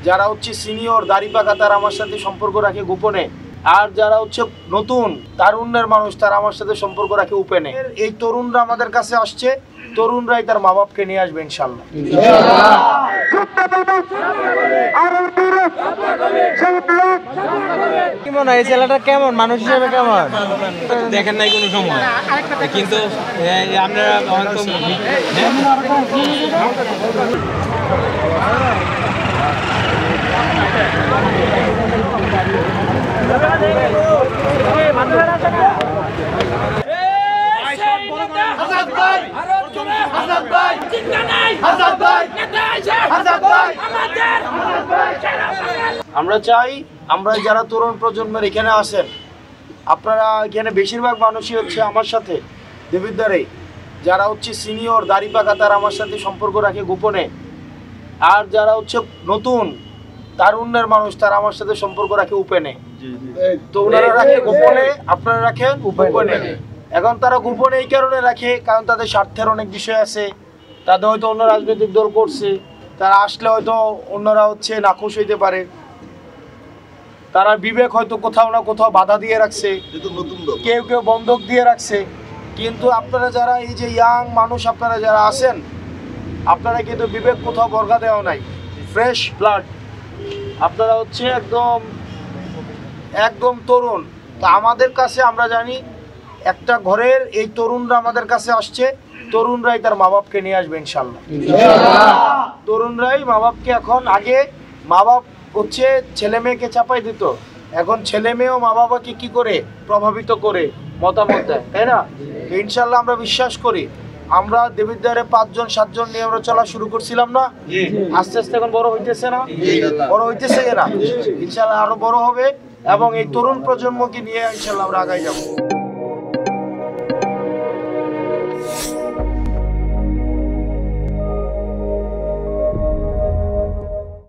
যারা হচ্ছে সিনিয়র দাড়ি পাকা তারা আমার সাথে সম্পর্ক রাখে গোপনে, আর যারা হচ্ছে নতুন তারুণ্যের মানুষ তারা আমার সাথে সম্পর্ক রাখে ওপেনে। এই তরুণরা আমাদের কাছে আসছে, তরুণরাই তার মা বাপকে নিয়ে আসবে ইনশাল্লাহ। কি মনে হয় এই ছেলেটা কেমন মানুষ হিসেবে কেমন দেখেন নাই কোনো সময়, কিন্তু আমরা হয়তো আমরা চাই আমরা যারা তরুণ প্রজন্মের এখানে আসেন, আপনারা এখানে বেশিরভাগ মানুষই হচ্ছে আমার সাথে দেবিদ্বারে, যারা হচ্ছে সিনিয়র দাড়ি পাকা তারা আমার সাথে সম্পর্ক রাখে গোপনে, আর যারা হচ্ছে নতুন তারুণ্যের মানুষ তারা আমার সাথে সম্পর্ক রাখে ওপেনে। তো ওনারা রাখে গোপনে, আপনারা রাখেন গোপনে। এখন তারা গোপনে এই কারণে রাখে কারণ তাদের স্বার্থের অনেক বিষয় আছে, তাদের হয়তো অন্য রাজনৈতিক দল করছে, তারা আসলে হয়তো অন্যরা হচ্ছে নাখুশ হইতে পারে, তারা বিবেক হয়তো কোথাও না কোথাও বাধা দিয়ে রাখছে, কেউ কেউ বন্ধক দিয়ে রাখছে। কিন্তু আপনারা যারা এই যে ইয়াং মানুষ আপনারা যারা আছেন, আপনারা কিন্তু বিবেক কোথাও বর্গা দেওয়া নাই, ফ্রেশ ব্লাড, আপনারা হচ্ছে একদম একদম তরুণ। তো আমাদের কাছে আমরা জানি একটা ঘরের এই তরুণরা আমাদের কাছে আসছে, তরুণরাই তার মা বাপকে নিয়ে আসবে ইনশাল্লাহ। তরুণরাই মা বাপকে, এখন আগে মা বাপ হচ্ছে ছেলে মেয়েকে চাপাই দিত, এখন ছেলে মেয়েও মা বাবাকে কি করে প্রভাবিত করে মতামত দেয়, তাই না? ইনশাল্লাহ আমরা বিশ্বাস করি, আমরা দেবিদ্বারে 5 জন 7 জন নিয়ে আমরা চলা শুরু করছিলাম না, আস্তে আস্তে এখন বড় হইতেছে না, বড় হইতেছে না, ইনশাল্লাহ আরো বড় হবে এবং এই তরুণ প্রজন্মকে নিয়ে ইনশাল্লাহ আমরা আগাই যাবো।